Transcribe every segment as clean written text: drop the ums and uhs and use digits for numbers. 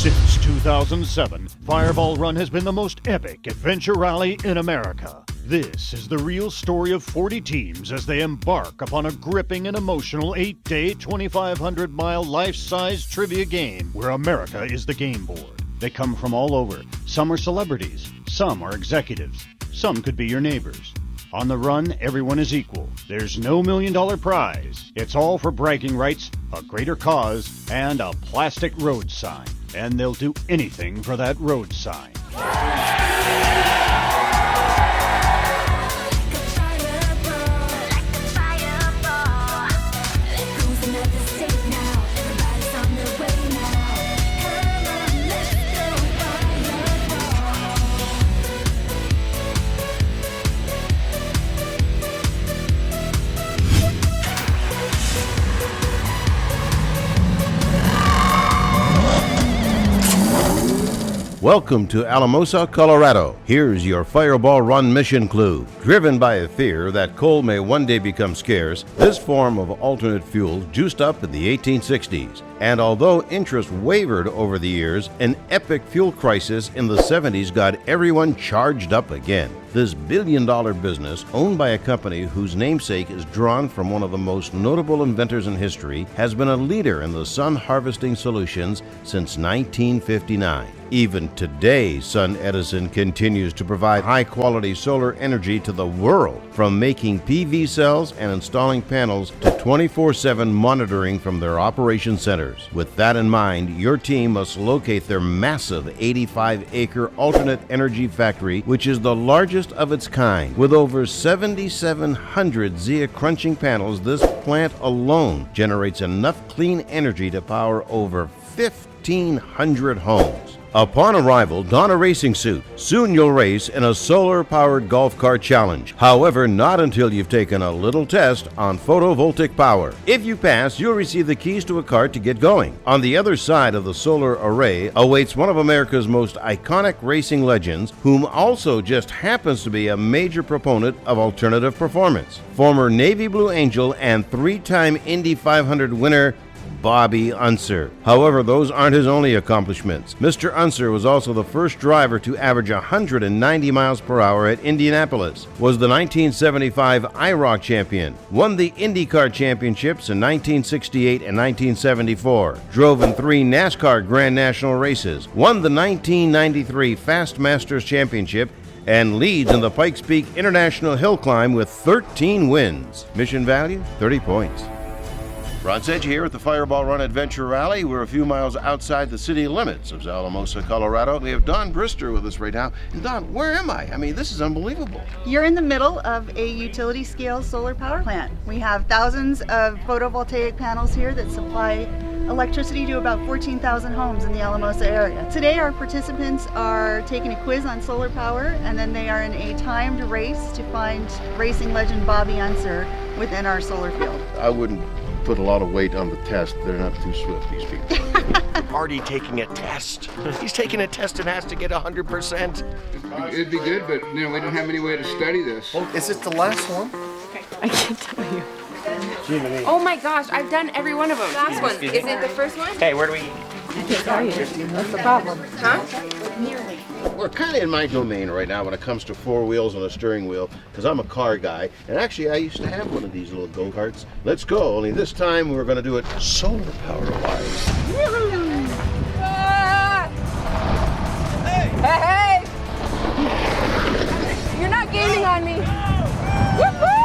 Since 2007, Fireball Run has been the most epic adventure rally in America. This is the real story of 40 teams as they embark upon a gripping and emotional 8-day, 2,500-mile life-size trivia game where America is the game board. They come from all over. Some are celebrities, some are executives, some could be your neighbors. On the run, everyone is equal. There's no $1 million prize. It's all for bragging rights, a greater cause, and a plastic road sign. And they'll do anything for that road sign. Welcome to Alamosa, Colorado. Here's your Fireball Run mission clue. Driven by a fear that coal may one day become scarce, this form of alternate fuel juiced up in the 1860s. And although interest wavered over the years, an epic fuel crisis in the 70s got everyone charged up again. This billion-dollar business, owned by a company whose namesake is drawn from one of the most notable inventors in history, has been a leader in the sun harvesting solutions since 1959. Even today, SunEdison continues to provide high-quality solar energy to the world, from making PV cells and installing panels to 24/7 monitoring from their operation centers. With that in mind, your team must locate their massive 85-acre alternate energy factory, which is the largest of its kind. With over 7,700 Zia crunching panels, this plant alone generates enough clean energy to power over 1,500 homes. Upon arrival, don a racing suit. Soon you'll race in a solar-powered golf cart challenge. However, not until you've taken a little test on photovoltaic power. If you pass, you'll receive the keys to a cart to get going. On the other side of the solar array awaits one of America's most iconic racing legends, whom also just happens to be a major proponent of alternative performance. Former Navy Blue Angel and three-time Indy 500 winner, Bobby Unser. However, those aren't his only accomplishments. Mr. Unser was also the first driver to average 190 miles per hour at Indianapolis, was the 1975 IROC champion, won the IndyCar championships in 1968 and 1974, drove in 3 NASCAR Grand National races, won the 1993 Fast Masters championship, and leads in the Pikes Peak International Hill Climb with 13 wins. Mission value, 30 points. Ron Sedge here at the Fireball Run Adventure Rally. We're a few miles outside the city limits of Alamosa, Colorado. We have Don Brister with us right now. And Don, where am I? I mean, this is unbelievable. You're in the middle of a utility scale solar power plant. We have thousands of photovoltaic panels here that supply electricity to about 14,000 homes in the Alamosa area. Today our participants are taking a quiz on solar power, and then they are in a timed race to find racing legend Bobby Unser within our solar field. I wouldn't put a lot of weight on the test. They're not too swift, these people. Marty taking a test. He's taking a test and has to get 100%. It'd be good, but we don't have any way to study this. Is it the last one? I can't tell you. Oh my gosh, I've done every one of them. Last one. Is it the first one? Hey, where do we... I can't tell you. That's the problem. Huh? Nearly. We're kind of in my domain right now when it comes to 4 wheels and a steering wheel, because I'm a car guy, and actually I used to have one of these little go-karts. Let's go, only this time we're going to do it solar power-wise. Ah! Hey! You're not gaming on me. Woo-hoo!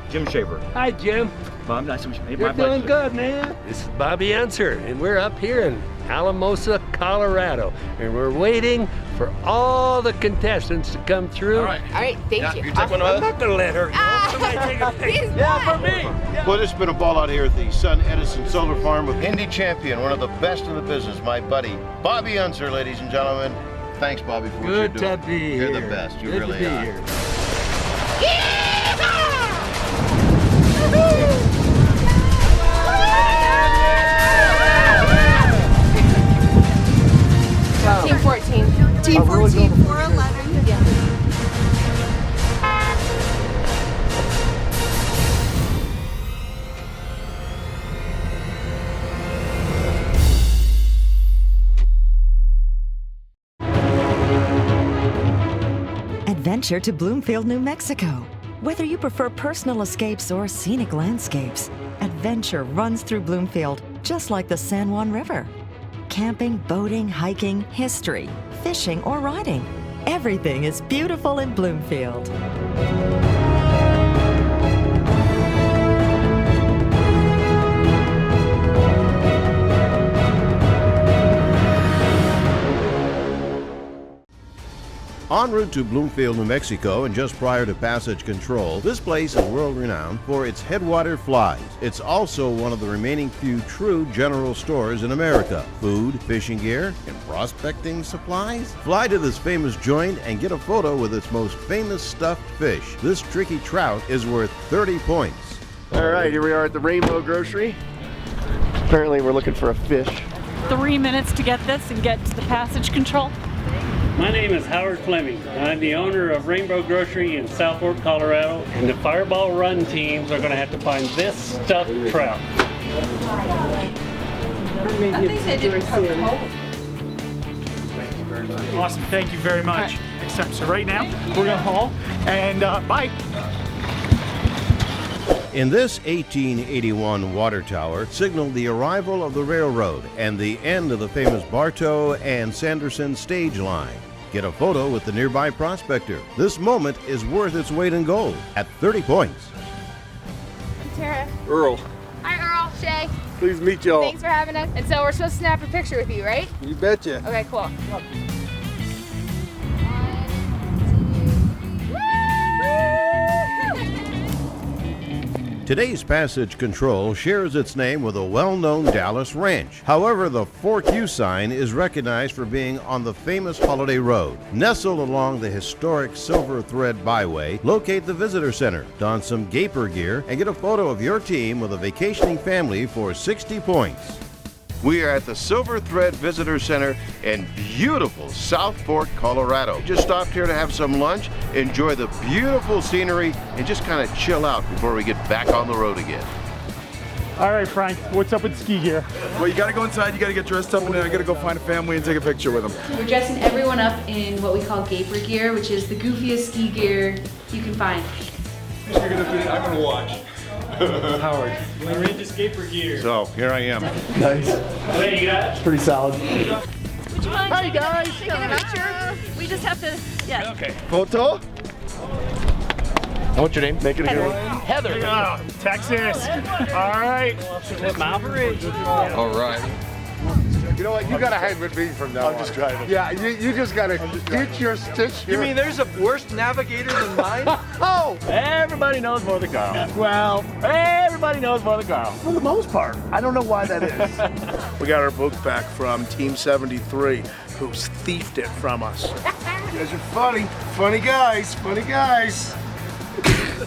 Jim Shaver. Hi, Jim. Bob, nice to meet you. You're doing good, man. This is Bobby Unser, and we're up here in Alamosa, Colorado, and we're waiting for all the contestants to come through. All right, thank you. You take one of I'm not gonna let her go. Somebody take a picture. Yeah, for me. Well, it's been a ball out here at the SunEdison Solar Farm with Indy champion, one of the best in the business, my buddy, Bobby Unser, ladies and gentlemen. Thanks, Bobby, for what you're doing. Good to be here. You're the best. You Good really to be are. Here. Team 14. Team 14, 411. Yeah. adventure to Bloomfield, New Mexico. Whether you prefer personal escapes or scenic landscapes, adventure runs through Bloomfield, just like the San Juan River. Camping, boating, hiking, history, fishing, or riding. Everything is beautiful in Bloomfield. En route to Bloomfield, New Mexico, and just prior to passage control, this place is world-renowned for its Headwater flies. It's also one of the remaining few true general stores in America. Food, fishing gear, and prospecting supplies? Fly to this famous joint and get a photo with its most famous stuffed fish. This tricky trout is worth 30 points. All right, here we are at the Rainbow Grocery. Apparently we're looking for a fish. 3 minutes to get this and get to the passage control. My name is Howard Fleming. I'm the owner of Rainbow Grocery in South Fork, Colorado, and the Fireball Run teams are going to have to find this stuffed trout. Awesome, thank you very much. Except so right now, we're gonna haul, and bye. In this 1881 water tower signaled the arrival of the railroad and the end of the famous Bartow and Sanderson stage line. Get a photo with the nearby prospector. This moment is worth its weight in gold at 30 points. I'm Tara. Earl. Hi, Earl. Shay. Please meet y'all. Thanks for having us. And so we're supposed to snap a picture with you, right? You betcha. Okay, cool. Today's passage control shares its name with a well-known Dallas ranch. However, the 4Q sign is recognized for being on the famous Holiday Road. Nestled along the historic Silver Thread Byway, locate the visitor center, don some gaper gear, and get a photo of your team with a vacationing family for 60 points. We are at the Silver Thread Visitor Center in beautiful South Fork, Colorado. Just stopped here to have some lunch, enjoy the beautiful scenery, and just kind of chill out before we get back on the road again. All right, Frank, what's up with ski gear? Well, you gotta go inside, you gotta get dressed up, and then I gotta go find a family and take a picture with them. We're dressing everyone up in what we call gaper gear, which is the goofiest ski gear you can find. I'm gonna watch. Howard, we're in this gaper gear. So, here I am. Nice. Hey, you got? Pretty solid. Hi, guys. Taking a picture. We just have to, yeah. Okay. Photo? What's your name? Make it a good one. Heather. Texas. All right. All right. You know what? You gotta hang with me from now on. I'm just driving. Yeah, you just gotta get your stitch here. You mean there's a worse navigator than mine? Oh! Everybody knows Mother Carl. Well, everybody knows Mother Carl. For the most part. I don't know why that is. We got our book back from Team 73, who's thiefed it from us. You guys are funny. Funny guys. Funny guys.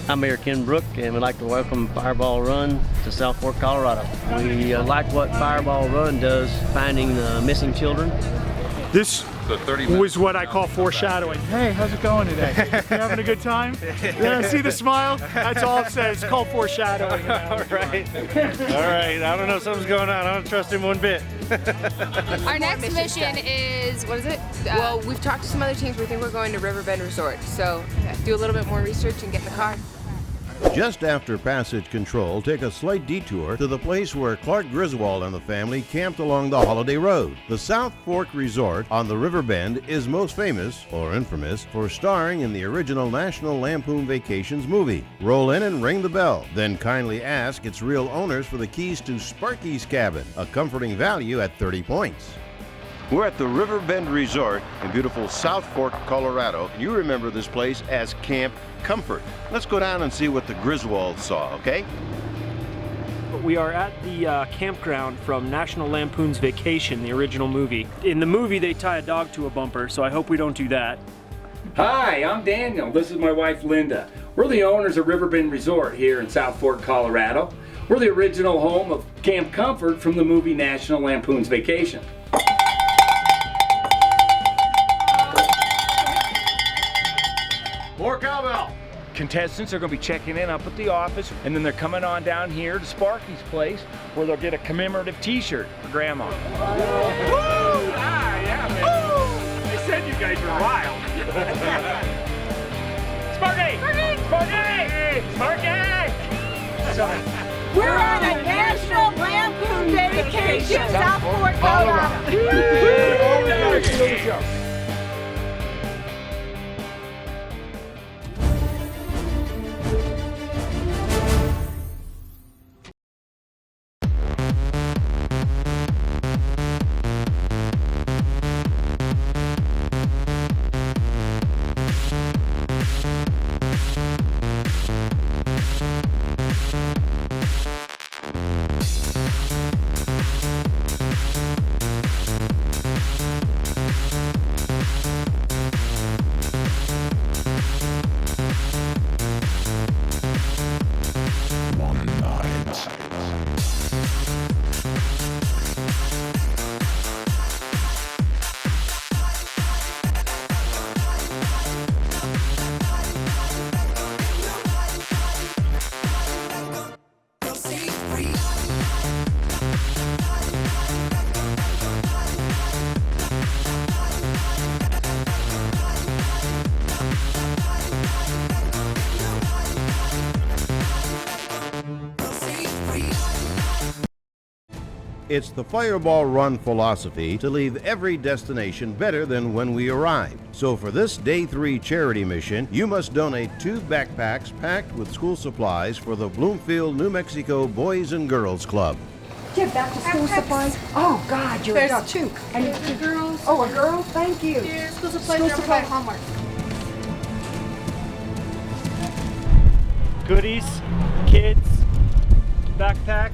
I'm Mayor Ken Brook, and we'd like to welcome Fireball Run to South Fork, Colorado. We like what Fireball Run does, finding missing children. This was what I call foreshadowing. Hey, how's it going today? You having a good time? Yeah, see the smile? That's all it says. It's called foreshadowing. All right. All right. I don't know, something's going on. I don't trust him one bit. Our next mission is, what is it? Well, we've talked to some other teams. We think we're going to Riverbend Resort. So do a little bit more research and get in the car. Just after passage control, take a slight detour to the place where Clark Griswold and the family camped along the Holiday Road. The South Fork Resort on the Riverbend is most famous, or infamous, for starring in the original National Lampoon Vacations movie. Roll in and ring the bell, then kindly ask its real owners for the keys to Sparky's cabin, a comforting value at 30 points. We're at the Riverbend Resort in beautiful South Fork, Colorado. You remember this place as Camp Comfort. Let's go down and see what the Griswolds saw, okay? We are at the campground from National Lampoon's Vacation, the original movie. In the movie, they tie a dog to a bumper, so I hope we don't do that. Hi, I'm Daniel. This is my wife, Linda. We're the owners of Riverbend Resort here in South Fork, Colorado. We're the original home of Camp Comfort from the movie National Lampoon's Vacation. More cowbell. Contestants are going to be checking in up at the office, and then they're coming on down here to Sparky's place, where they'll get a commemorative T-shirt for Grandma. Woo! Ah, yeah, man. Woo! They said you guys were wild. We're on a National Lampoon vacation, South Fort, Colorado. It's the Fireball Run philosophy to leave every destination better than when we arrived. So for this Day 3 charity mission, you must donate 2 backpacks packed with school supplies for the Bloomfield, New Mexico Boys and Girls Club. Do you have back to school supplies? Oh God, you're There's a 2. I need 2 girls. Oh, a girl? Thank you. Here's school supplies. Hallmark. Goodies, kids, backpack.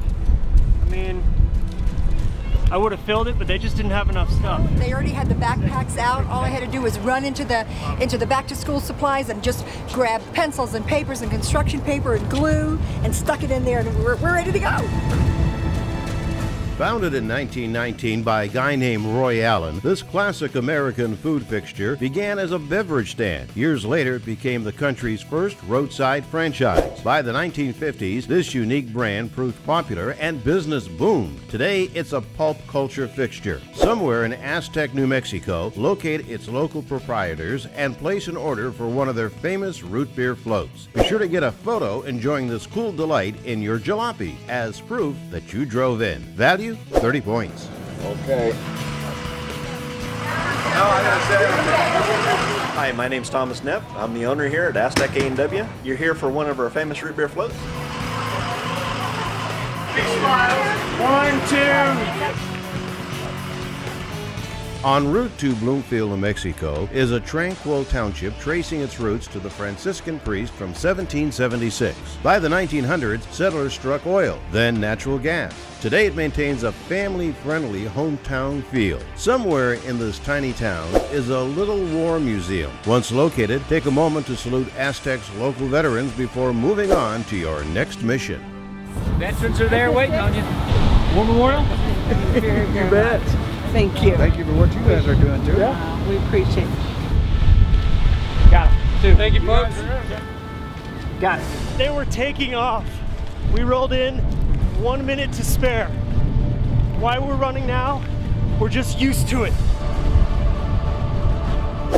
I mean, I would have filled it, but they just didn't have enough stuff. They already had the backpacks out. All I had to do was run into the back to school supplies and just grab pencils and papers and construction paper and glue and stuck it in there, and we're ready to go. Founded in 1919 by a guy named Roy Allen, this classic American food fixture began as a beverage stand. Years later, it became the country's first roadside franchise. By the 1950s, this unique brand proved popular and business boomed. Today, it's a pulp culture fixture. Somewhere in Aztec, New Mexico, locate its local proprietors and place an order for one of their famous root beer floats. Be sure to get a photo enjoying this cool delight in your jalopy as proof that you drove in. Value 30 points. Okay. Hi, my name's Thomas Knepp. I'm the owner here at Aztec A&W. You're here for one of our famous root beer floats. Big smiles. 1, 2. En route to Bloomfield, New Mexico, is a tranquil township tracing its roots to the Franciscan priest from 1776. By the 1900s, settlers struck oil, then natural gas. Today it maintains a family-friendly hometown feel. Somewhere in this tiny town is a little war museum. Once located, take a moment to salute Aztec's local veterans before moving on to your next mission. Veterans are there waiting on you. War Memorial? You bet. Thank you. Thank you for what you guys are doing too. Yeah, we appreciate it. Got it. 2. Thank you, folks. Got it. They were taking off. We rolled in, 1 minute to spare. Why we're running now? We're just used to it.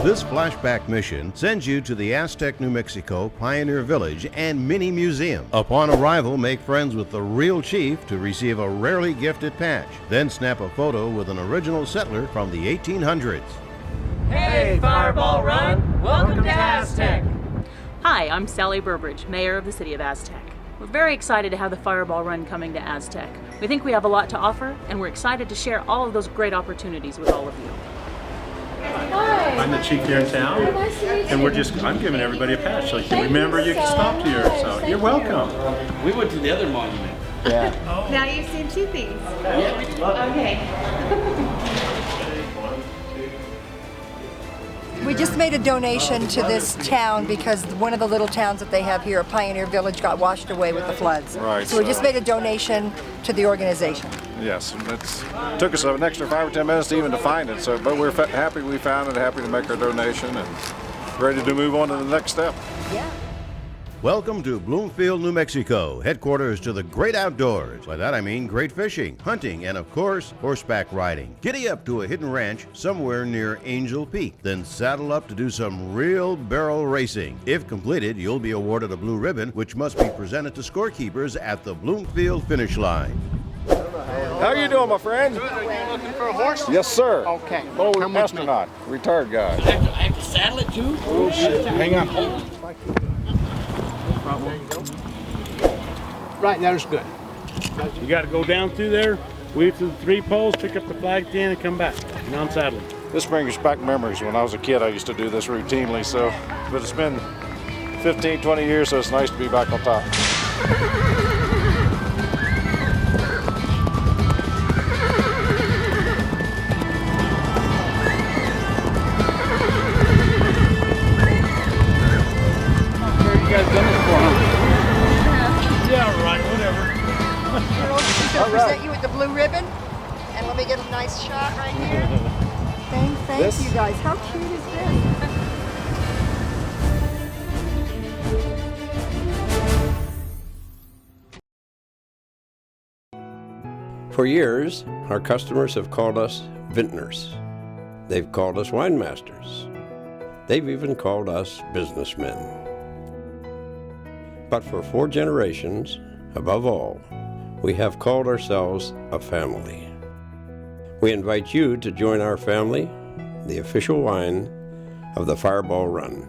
This flashback mission sends you to the Aztec, New Mexico Pioneer Village and Mini Museum. Upon arrival, make friends with the real chief to receive a rarely gifted patch. Then snap a photo with an original settler from the 1800s. Hey, Fireball Run! Welcome to Aztec! Hi, I'm Sally Burbridge, Mayor of the City of Aztec. We're very excited to have the Fireball Run coming to Aztec. We think we have a lot to offer, and we're excited to share all of those great opportunities with all of you. Hi. I'm the chief here in town, and I'm giving everybody a patch so you can remember you can stop here. So you're welcome. We went to the other monument. Yeah. Now you've seen 2 things. Yeah, we did. Okay. We just made a donation to this town because one of the little towns that they have here, Pioneer Village, got washed away with the floods. Right. So we just made a donation to the organization. Yes, and it took us an extra 5 or 10 minutes to even to find it. So, but we're happy we found it, happy to make our donation, and ready to move on to the next step. Yeah. Welcome to Bloomfield, New Mexico, headquarters to the great outdoors. By that I mean great fishing, hunting, and of course, horseback riding. Giddy up to a hidden ranch somewhere near Angel Peak, then saddle up to do some real barrel racing. If completed, you'll be awarded a blue ribbon, which must be presented to scorekeepers at the Bloomfield finish line. How you doing, my friend? Good. Are you looking for a horse? Yes, sir. Okay. Oh, astronaut, retired guy. I have to saddle it too? Oh, shit. Hang on. Right, that is good. You got to go down through there, weave through the 3 poles, pick up the flag at the end, and come back. Now I'm saddling. This brings back memories. When I was a kid, I used to do this routinely, so, but it's been 15, 20 years, so it's nice to be back on top. Present you with the blue ribbon, and let me get a nice shot right here. Thank you guys. How cute is this? For years, our customers have called us vintners. They've called us wine masters. They've even called us businessmen. But for 4 generations, above all, we have called ourselves a family. We invite you to join our family, the official wine of the Fireball Run.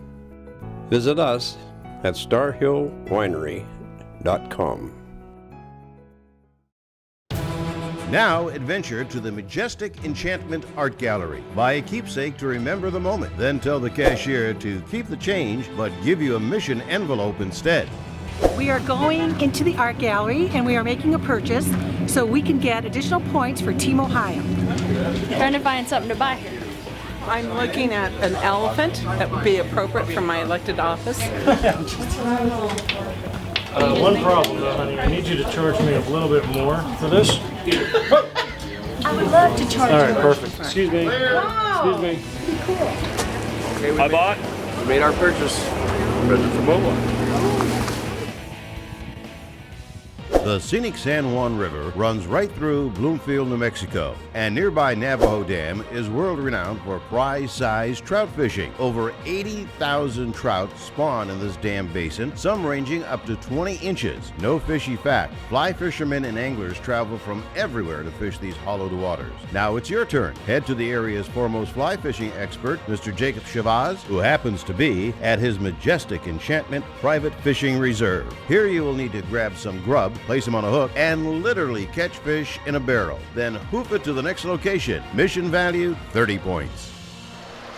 Visit us at starhillwinery.com. Now adventure to the majestic Enchantment Art Gallery. Buy a keepsake to remember the moment. Then tell the cashier to keep the change, but give you a mission envelope instead. We are going into the art gallery and we are making a purchase so we can get additional points for Team Ohio. Trying to find something to buy here. I'm looking at an elephant that would be appropriate for my elected office. One problem though, honey, I need you to charge me a little bit more for this. I would love to charge you. All right, perfect. Excuse me. Excuse me. Okay, I bought. We made our purchase. Ready for mobile. The scenic San Juan River runs right through Bloomfield, New Mexico, and nearby Navajo Dam is world-renowned for prize-sized trout fishing. Over 80,000 trout spawn in this dam basin, some ranging up to 20 inches. No fishy fact, fly fishermen and anglers travel from everywhere to fish these hollowed waters. Now it's your turn. Head to the area's foremost fly fishing expert, Mr. Jacob Chavaz, who happens to be at his majestic Enchantment Private Fishing Reserve. Here you will need to grab some grub, place them on a hook, and literally catch fish in a barrel. Then hoof it to the next location. Mission value, 30 points.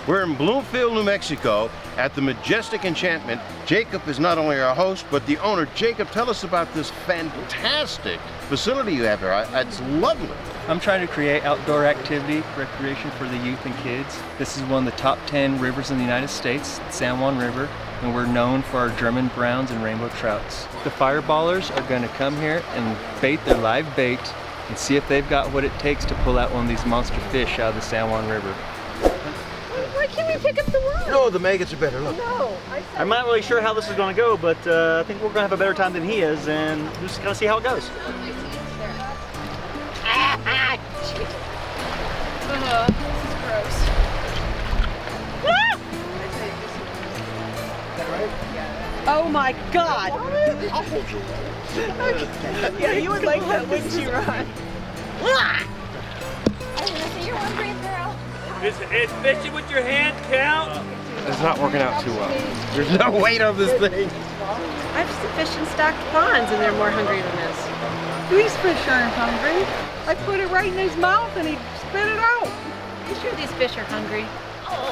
We're in Bloomfield, New Mexico at the majestic Enchantment. Jacob is not only our host, but the owner. Jacob, tell us about this fantastic facility you have here. It's lovely. I'm trying to create outdoor activity, recreation for the youth and kids. This is one of the top 10 rivers in the United States, the San Juan River, and we're known for our German browns and rainbow trouts. The fireballers are going to come here and bait their live bait and see if they've got what it takes to pull out one of these monster fish out of the San Juan River. Why can't we pick up the worm? No, the maggots are better. Look. No, I'm not really sure how this is going to go, but I think we're going to have a better time than he is, and we're just going to see how it goes. Oh my God! Yeah, you would like that, wouldn't you, Ron? Is fishing with your hand count? It's not working out too well. There's no weight on this thing. I've fished in stocked ponds and they're more hungry than this. These fish aren't hungry. I put it right in his mouth and he spit it out. You sure these fish are hungry?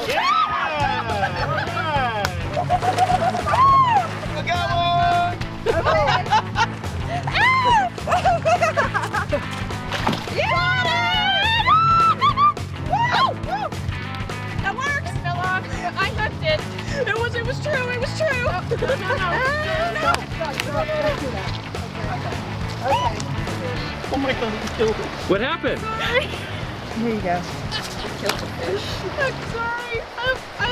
Yeah! I got one! That works! Fell off. I hooked it. It was true. It was true. No. Oh my God, he killed it. What happened? Here you go. killed a fish. I'm sorry.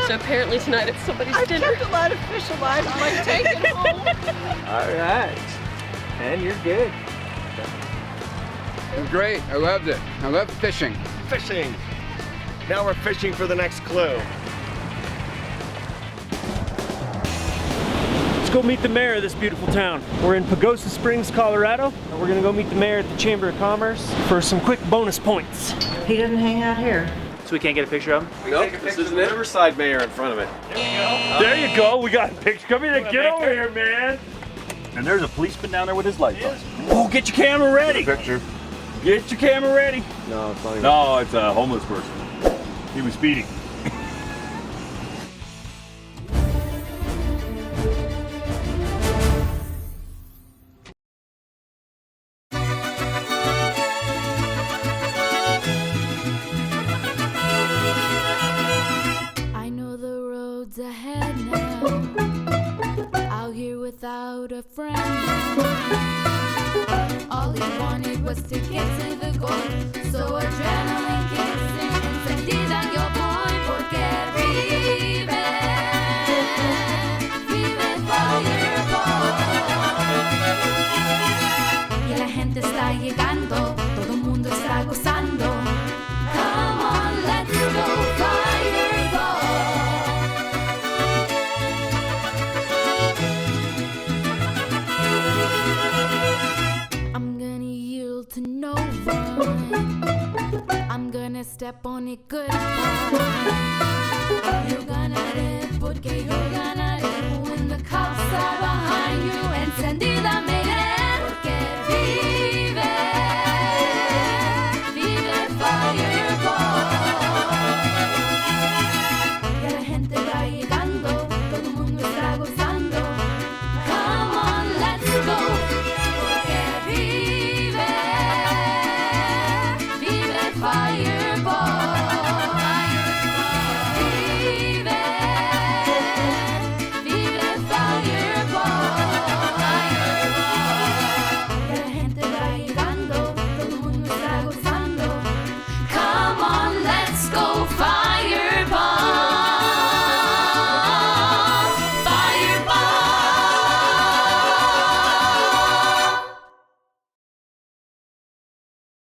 So apparently tonight it's somebody's dinner. I've kept a lot of fish alive. I'm like, take it home. All right. And you're good. It was great. I loved it. I love fishing. Fishing. Now we're fishing for the next clue. Let's go meet the mayor of this beautiful town. We're in Pagosa Springs, Colorado, and we're gonna go meet the mayor at the Chamber of Commerce for some quick bonus points. He doesn't hang out here. So we can't get a picture of him? Nope, this is the Riverside Mayor in front of it. There you go. We got a picture. Come here, get over here, man. And there's a policeman down there with his lights on. Oh, get your camera ready. Picture. Get your camera ready. No, it's not even. No, it's a homeless person. He was speeding. I know the roads ahead now. Out here without a friend now. All he wanted was to get to the goal. So adrenaline kicks in. Encendida yo voy porque vive. Vive Fireball. Y la gente está llegando. Todo el mundo está gozando. Come on, let's go Fireball. I'm gonna yield to no one. I'm gonna step on it good. You're gonna live porque you're gonna live when the cops are behind you. Encendida